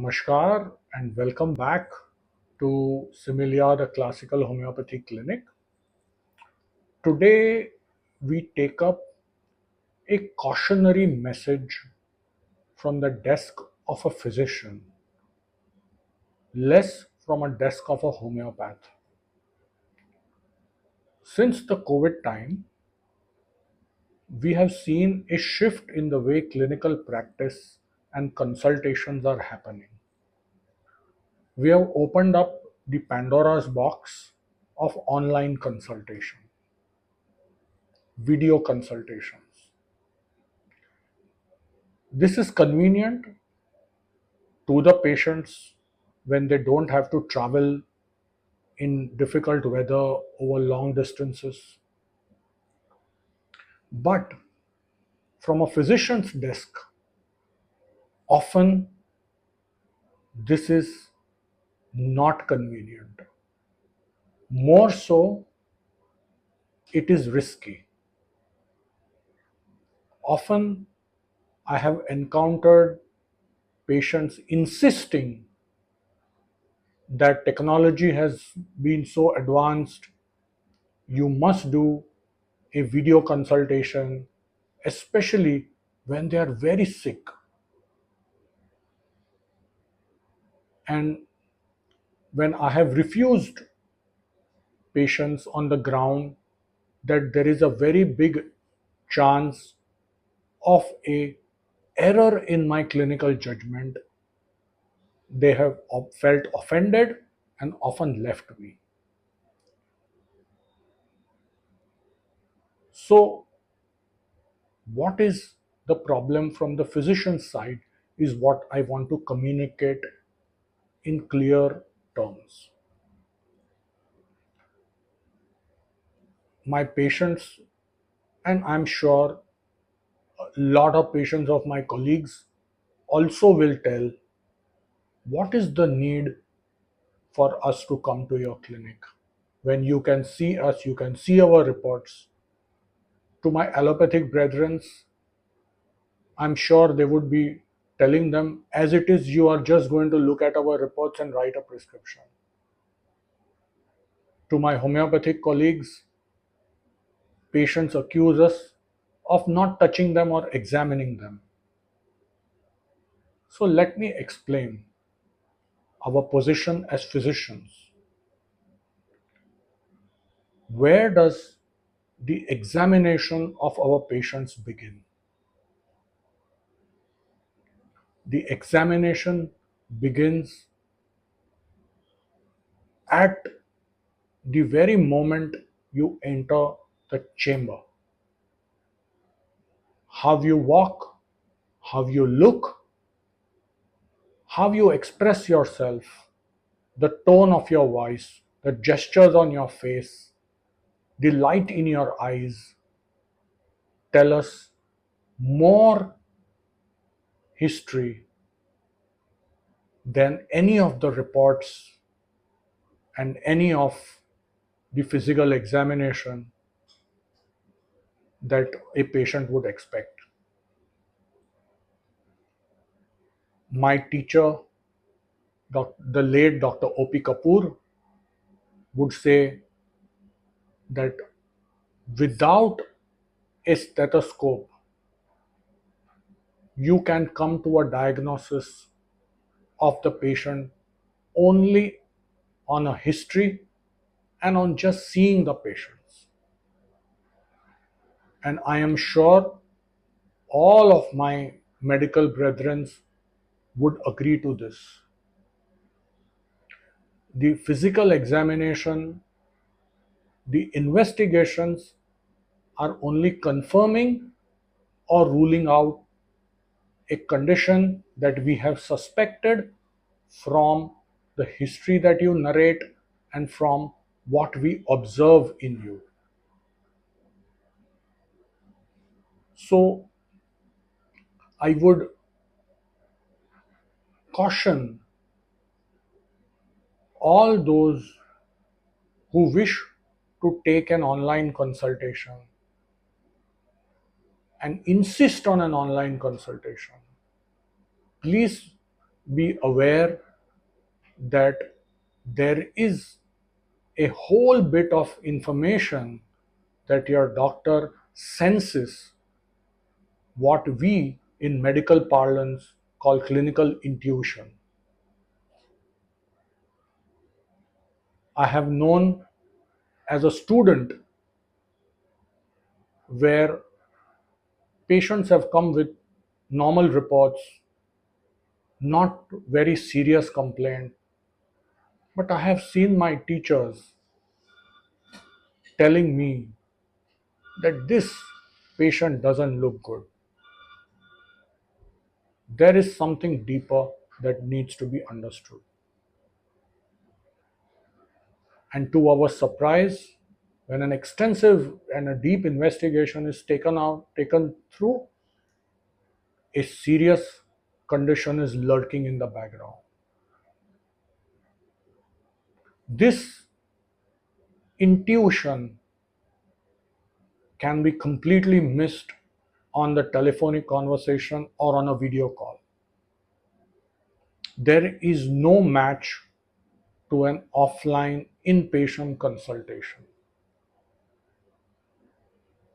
Namaskar and welcome back to Similia, the classical homeopathy clinic. Today we take up a cautionary message from the desk of a physician, less from a desk of a homeopath. Since the COVID time, we have seen a shift in the way clinical practice and consultations are happening. We have opened up the Pandora's box of online consultation, video consultations. This is convenient to the patients when they don't have to travel in difficult weather over long distances. But from a physician's desk, often this is not convenient. More so, it is risky. Often, I have encountered patients insisting that technology has been so advanced, you must do a video consultation, especially when they are very sick. And when I have refused patients on the ground that there is a very big chance of a error in my clinical judgment, they have felt offended and often left me. So, what is the problem from the physician's side is what I want to communicate in clear terms. My patients, and I'm sure a lot of patients of my colleagues also will tell what is the need for us to come to your clinic when you can see us, you can see our reports. To my allopathic brethren, I'm sure they would be telling them, as it is, you are just going to look at our reports and write a prescription. To my homeopathic colleagues, patients accuse us of not touching them or examining them. So let me explain our position as physicians. Where does the examination of our patients begin? The examination begins at the very moment you enter the chamber. How you walk, how you look, how you express yourself, the tone of your voice, the gestures on your face, the light in your eyes tell us more history than any of the reports and any of the physical examination that a patient would expect. My teacher, the late Dr. O.P. Kapoor, would say that without a stethoscope, you can come to a diagnosis of the patient only on a history and on just seeing the patients. And I am sure all of my medical brethren would agree to this. The physical examination, the investigations are only confirming or ruling out a condition that we have suspected from the history that you narrate and from what we observe in you. So, I would caution all those who wish to take an online consultation and insist on an online consultation. Please be aware that there is a whole bit of information that your doctor senses, what we in medical parlance call clinical intuition. I have known as a student where patients have come with normal reports, not very serious complaint, but I have seen my teachers telling me that this patient doesn't look good. There is something deeper that needs to be understood. And to our surprise, when an extensive and a deep investigation is taken through, a serious condition is lurking in the background. This intuition can be completely missed on the telephonic conversation or on a video call. There is no match to an offline inpatient consultation.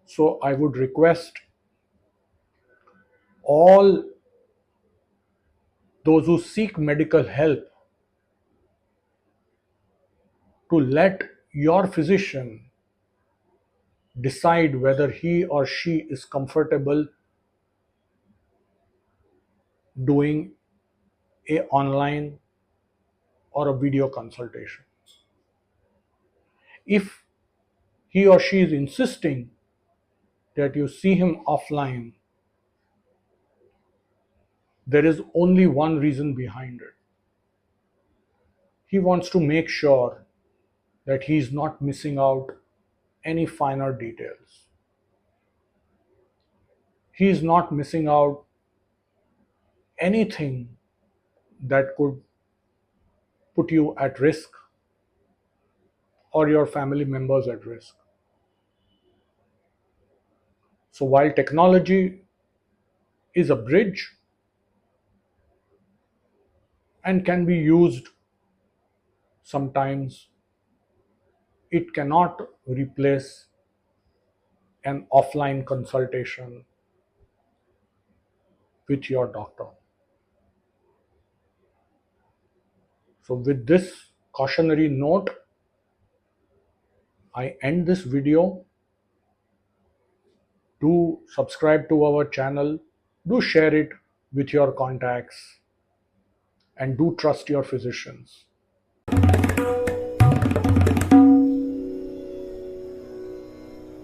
So I would request all those who seek medical help to let your physician decide whether he or she is comfortable doing a online or a video consultation. If he or she is insisting that you see him offline, there is only one reason behind it. He wants to make sure that he is not missing out any finer details. He is not missing out anything that could put you at risk or your family members at risk. So while technology is a bridge and can be used sometimes, it cannot replace an offline consultation with your doctor. So with this cautionary note, I end this video. Do subscribe to our channel, do share it with your contacts, and do trust your physicians.